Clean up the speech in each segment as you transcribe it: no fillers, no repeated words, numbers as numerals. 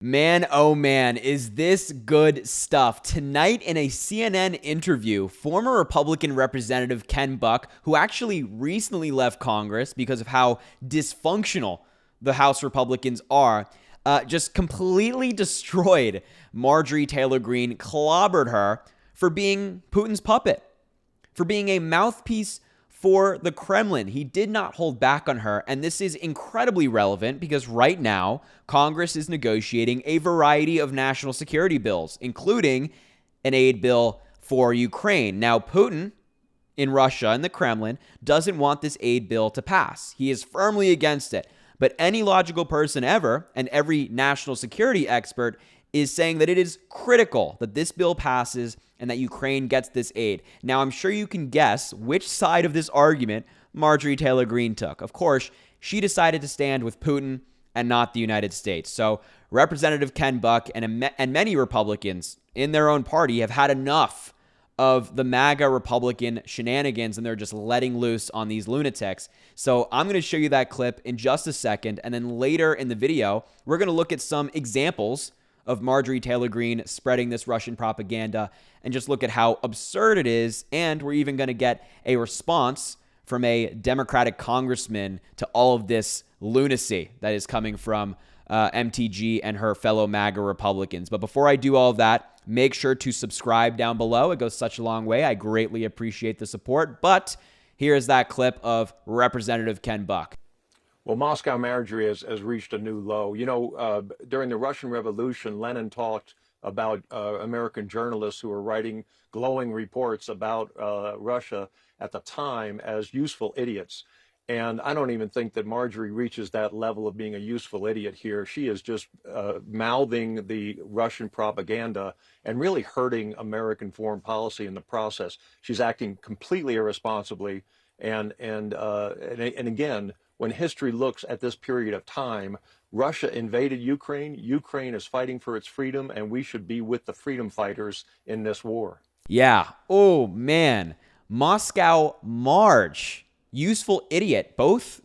Man, oh man, is this good stuff. Tonight in a CNN interview, former Republican Representative Ken Buck, who actually recently left Congress because of how dysfunctional the House Republicans are, just completely destroyed Marjorie Taylor Greene, clobbered her for being Putin's puppet, for being a mouthpiece for the Kremlin. He did not hold back on her, and this is incredibly relevant because right now, Congress is negotiating a variety of national security bills, including an aid bill for Ukraine. Now, Putin in Russia and the Kremlin doesn't want this aid bill to pass. He is firmly against it. But any logical person ever, and every national security expert, is saying that it is critical that this bill passes and that Ukraine gets this aid. Now, I'm sure you can guess which side of this argument Marjorie Taylor Greene took. Of course, she decided to stand with Putin and not the United States. So Representative Ken Buck and many Republicans in their own party have had enough of the MAGA Republican shenanigans, and they're just letting loose on these lunatics. So I'm going to show you that clip in just a second, and then later in the video, we're going to look at some examples of Marjorie Taylor Greene spreading this Russian propaganda and just look at how absurd it is. And we're even going to get a response from a Democratic congressman to all of this lunacy that is coming from MTG and her fellow MAGA Republicans. But before I do all of that, make sure to subscribe down below. It goes such a long way. I greatly appreciate the support. But here is that clip of Representative Ken Buck. Well, Moscow Marjorie has reached a new low. You know, during the Russian Revolution, Lenin talked about American journalists who were writing glowing reports about Russia at the time as useful idiots. And I don't even think that Marjorie reaches that level of being a useful idiot here. She is just mouthing the Russian propaganda and really hurting American foreign policy in the process. She's acting completely irresponsibly. And again, when history looks at this period of time, Russia invaded Ukraine. Ukraine is fighting for its freedom, and we should be with the freedom fighters in this war. Yeah. Oh, man. Moscow Marge. Useful idiot. Both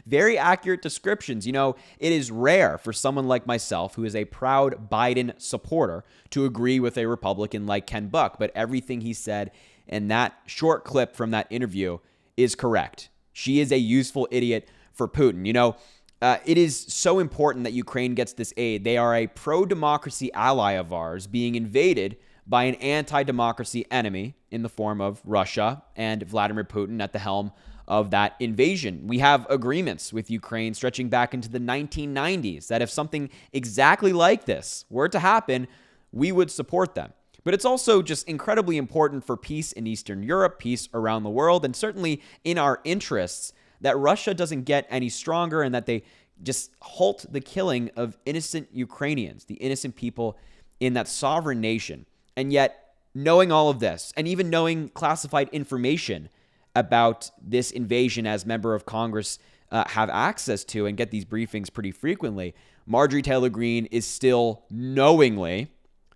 very accurate descriptions. You know, it is rare for someone like myself, who is a proud Biden supporter, to agree with a Republican like Ken Buck. But everything he said in that short clip from that interview is correct. She is a useful idiot for Putin. You know, it is so important that Ukraine gets this aid. They are a pro-democracy ally of ours being invaded by an anti-democracy enemy in the form of Russia and Vladimir Putin at the helm of that invasion. We have agreements with Ukraine stretching back into the 1990s that if something exactly like this were to happen, we would support them. But it's also just incredibly important for peace in Eastern Europe, peace around the world, and certainly in our interests that Russia doesn't get any stronger and that they just halt the killing of innocent Ukrainians, the innocent people in that sovereign nation. And yet, knowing all of this, and even knowing classified information about this invasion as member of Congress have access to and get these briefings pretty frequently, Marjorie Taylor Greene is still knowingly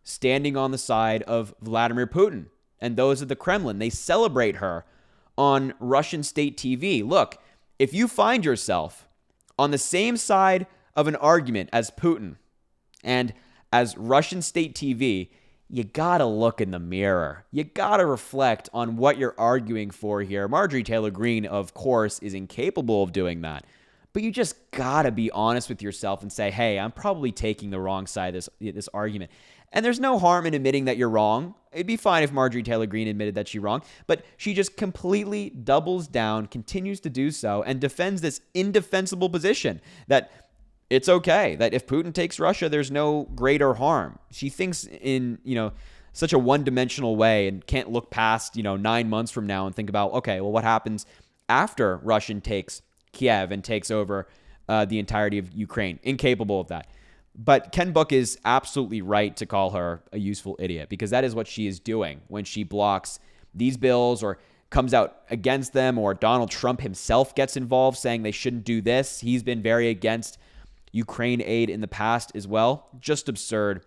standing on the side of Vladimir Putin and those of the Kremlin. They celebrate her on Russian state TV. Look, if you find yourself on the same side of an argument as Putin and as Russian state TV, you gotta look in the mirror. You gotta reflect on what you're arguing for here. Marjorie Taylor Greene, of course, is incapable of doing that. But you just gotta be honest with yourself and say, hey, I'm probably taking the wrong side of this argument. And there's no harm in admitting that you're wrong. It'd be fine if Marjorie Taylor Greene admitted that she's wrong, but she just completely doubles down, continues to do so, and defends this indefensible position that it's okay, that if Putin takes Russia, there's no greater harm. She thinks in, such a one-dimensional way and can't look past, 9 months from now and think about, okay, well, what happens after Russia takes Kiev and takes over the entirety of Ukraine? Incapable of that. But Ken Buck is absolutely right to call her a useful idiot, because that is what she is doing when she blocks these bills or comes out against them, or Donald Trump himself gets involved saying they shouldn't do this. He's been very against Ukraine aid in the past as well. Just absurd.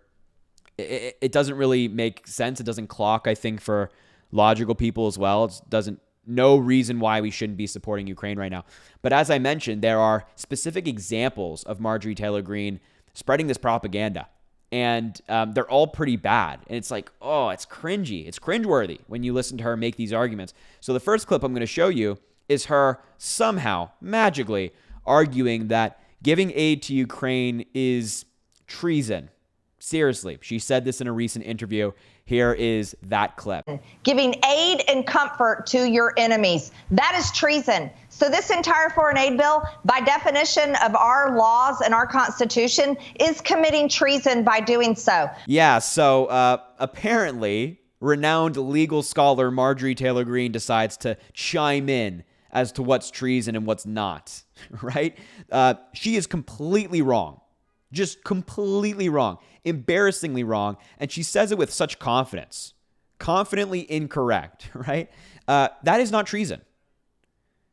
It doesn't really make sense. It doesn't clock, I think, for logical people as well. It doesn't, no reason why we shouldn't be supporting Ukraine right now. But as I mentioned, there are specific examples of Marjorie Taylor Greene spreading this propaganda. And they're all pretty bad. And it's like, oh, it's cringy. It's cringeworthy when you listen to her make these arguments. So the first clip I'm going to show you is her somehow, magically, arguing that giving aid to Ukraine is treason. Seriously, she said this in a recent interview. Here is that clip. Giving aid and comfort to your enemies. That is treason. So this entire foreign aid bill, by definition of our laws and our Constitution, is committing treason by doing so. Yeah, so apparently, renowned legal scholar Marjorie Taylor Greene decides to chime in as to what's treason and what's not, right? She is completely wrong. Just completely wrong. Embarrassingly wrong. And she says it with such confidence. Confidently incorrect, right? That is not treason.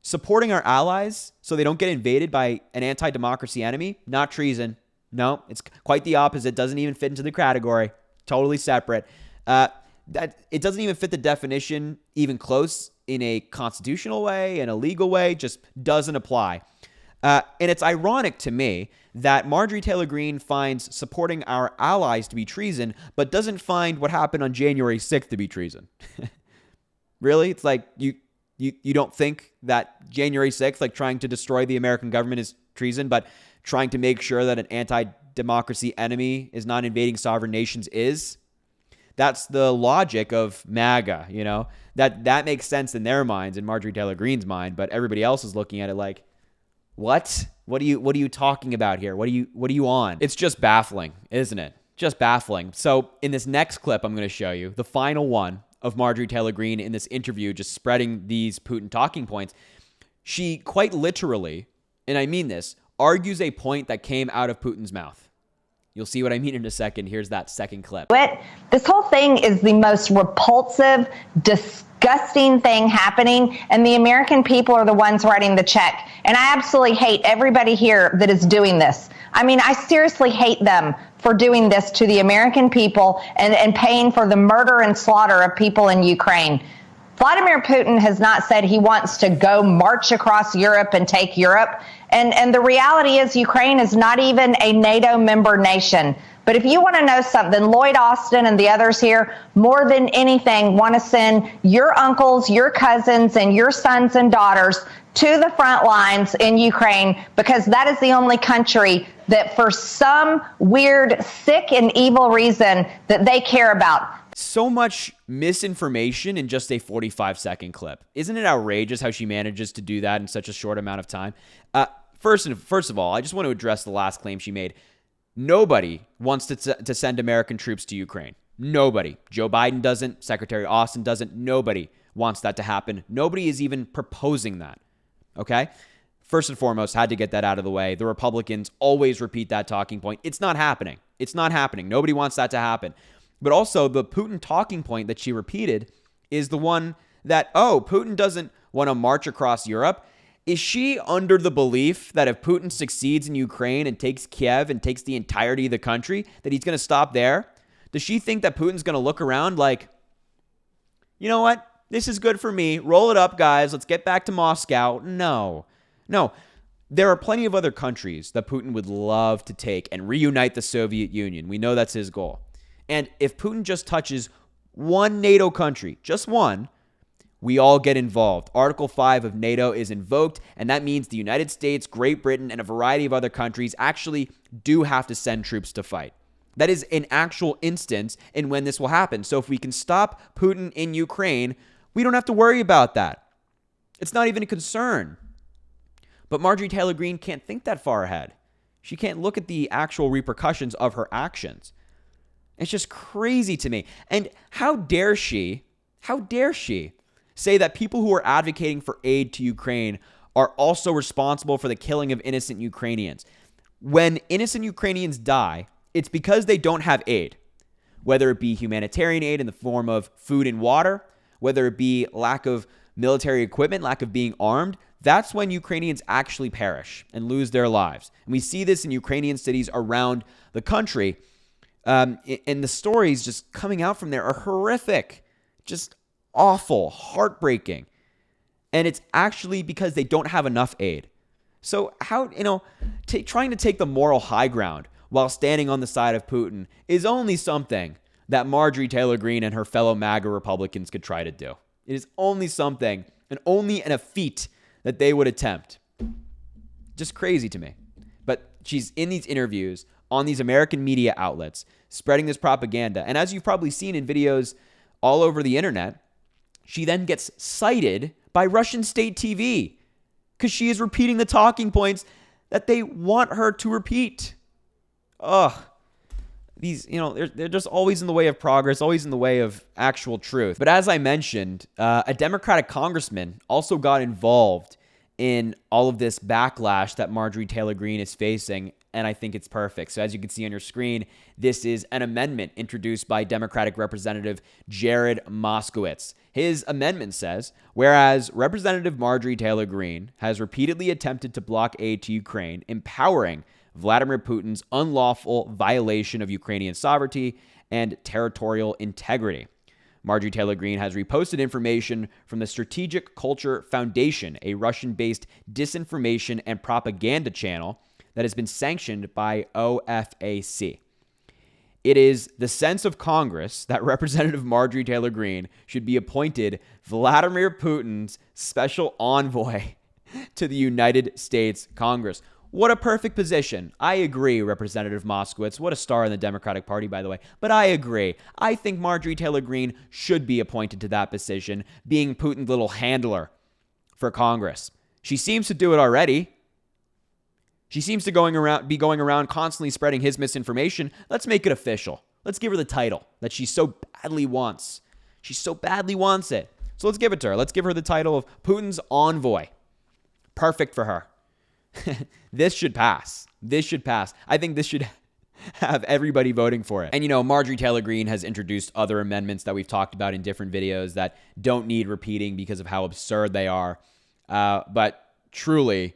Supporting our allies so they don't get invaded by an anti-democracy enemy, not treason. No, it's quite the opposite. Doesn't even fit into the category. Totally separate. That it doesn't even fit the definition even close in a constitutional way, in a legal way, just doesn't apply. And it's ironic to me that Marjorie Taylor Greene finds supporting our allies to be treason, but doesn't find what happened on January 6th to be treason. Really? It's like you don't think that January 6th, like trying to destroy the American government, is treason, but trying to make sure that an anti-democracy enemy is not invading sovereign nations is? That's the logic of MAGA, you know? That makes sense in their minds, in Marjorie Taylor Greene's mind, but everybody else is looking at it like, what? What are you talking about here? What are you on? It's just baffling, isn't it? Just baffling. So in this next clip I'm going to show you, the final one of Marjorie Taylor Greene in this interview, just spreading these Putin talking points, she quite literally, and I mean this, argues a point that came out of Putin's mouth. You'll see what I mean in a second. Here's that second clip. This whole thing is the most repulsive, disgusting thing happening, and the American people are the ones writing the check. And I absolutely hate everybody here that is doing this. I mean, I seriously hate them for doing this to the American people and paying for the murder and slaughter of people in Ukraine. Vladimir Putin has not said he wants to go march across Europe and take Europe. And the reality is Ukraine is not even a NATO member nation. But if you want to know something, Lloyd Austin and the others here, more than anything, want to send your uncles, your cousins, and your sons and daughters to the front lines in Ukraine, because that is the only country that for some weird, sick, and evil reason that they care about. So much misinformation in just a 45-second clip. Isn't it outrageous how she manages to do that in such a short amount of time? First of all, I just want to address the last claim she made. Nobody wants to send American troops to Ukraine. Nobody. Joe Biden doesn't. Secretary Austin doesn't. Nobody wants that to happen. Nobody is even proposing that. Okay? First and foremost, had to get that out of the way. The Republicans always repeat that talking point. It's not happening. It's not happening. Nobody wants that to happen. But also, the Putin talking point that she repeated is the one that, Putin doesn't want to march across Europe. Is she under the belief that if Putin succeeds in Ukraine and takes Kiev and takes the entirety of the country, that he's going to stop there? Does she think that Putin's going to look around like, you know what? This is good for me. Roll it up, guys. Let's get back to Moscow. No. There are plenty of other countries that Putin would love to take and reunite the Soviet Union. We know that's his goal. And if Putin just touches one NATO country, just one, we all get involved. Article 5 of NATO is invoked, and that means the United States, Great Britain, and a variety of other countries actually do have to send troops to fight. That is an actual instance in when this will happen. So if we can stop Putin in Ukraine, we don't have to worry about that. It's not even a concern. But Marjorie Taylor Greene can't think that far ahead. She can't look at the actual repercussions of her actions. It's just crazy to me. And how dare she say that people who are advocating for aid to Ukraine are also responsible for the killing of innocent Ukrainians. When innocent Ukrainians die, it's because they don't have aid, whether it be humanitarian aid in the form of food and water, whether it be lack of military equipment, lack of being armed. That's when Ukrainians actually perish and lose their lives. And we see this in Ukrainian cities around the country. And the stories just coming out from there are horrific, just awful, heartbreaking. And it's actually because they don't have enough aid. So how, trying to take the moral high ground while standing on the side of Putin is only something that Marjorie Taylor Greene and her fellow MAGA Republicans could try to do. It is only something and only a feat that they would attempt. Just crazy to me. But she's in these interviews on these American media outlets spreading this propaganda. And as you've probably seen in videos all over the internet, she then gets cited by Russian state TV because she is repeating the talking points that they want her to repeat. Ugh. These, they're just always in the way of progress, always in the way of actual truth. But as I mentioned, a Democratic congressman also got involved in all of this backlash that Marjorie Taylor Greene is facing, and I think it's perfect. So as you can see on your screen, this is an amendment introduced by Democratic Representative Jared Moskowitz. His amendment says, whereas Representative Marjorie Taylor Greene has repeatedly attempted to block aid to Ukraine, empowering Vladimir Putin's unlawful violation of Ukrainian sovereignty and territorial integrity. Marjorie Taylor Greene has reposted information from the Strategic Culture Foundation, a Russian-based disinformation and propaganda channel that has been sanctioned by OFAC. It is the sense of Congress that Representative Marjorie Taylor Greene should be appointed Vladimir Putin's special envoy to the United States Congress. What a perfect position. I agree, Representative Moskowitz. What a star in the Democratic Party, by the way. But I agree. I think Marjorie Taylor Greene should be appointed to that position, being Putin's little handler for Congress. She seems to do it already. She seems to be going around constantly spreading his misinformation. Let's make it official. Let's give her the title that she so badly wants. She so badly wants it. So let's give it to her. Let's give her the title of Putin's envoy. Perfect for her. This should pass. This should pass. I think this should have everybody voting for it. And, Marjorie Taylor Greene has introduced other amendments that we've talked about in different videos that don't need repeating because of how absurd they are. But truly,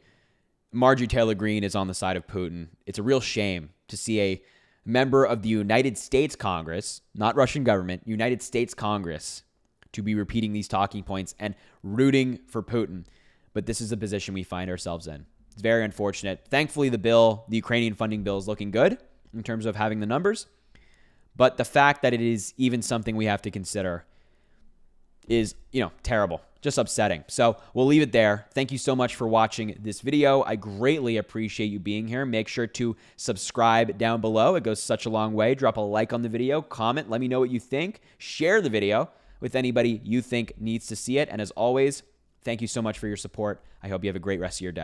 Marjorie Taylor Greene is on the side of Putin. It's a real shame to see a member of the United States Congress, not Russian government, United States Congress, to be repeating these talking points and rooting for Putin. But this is the position we find ourselves in. It's very unfortunate. Thankfully, the Ukrainian funding bill is looking good in terms of having the numbers. But the fact that it is even something we have to consider is, terrible, just upsetting. So we'll leave it there. Thank you so much for watching this video. I greatly appreciate you being here. Make sure to subscribe down below. It goes such a long way. Drop a like on the video, comment, let me know what you think. Share the video with anybody you think needs to see it. And as always, thank you so much for your support. I hope you have a great rest of your day.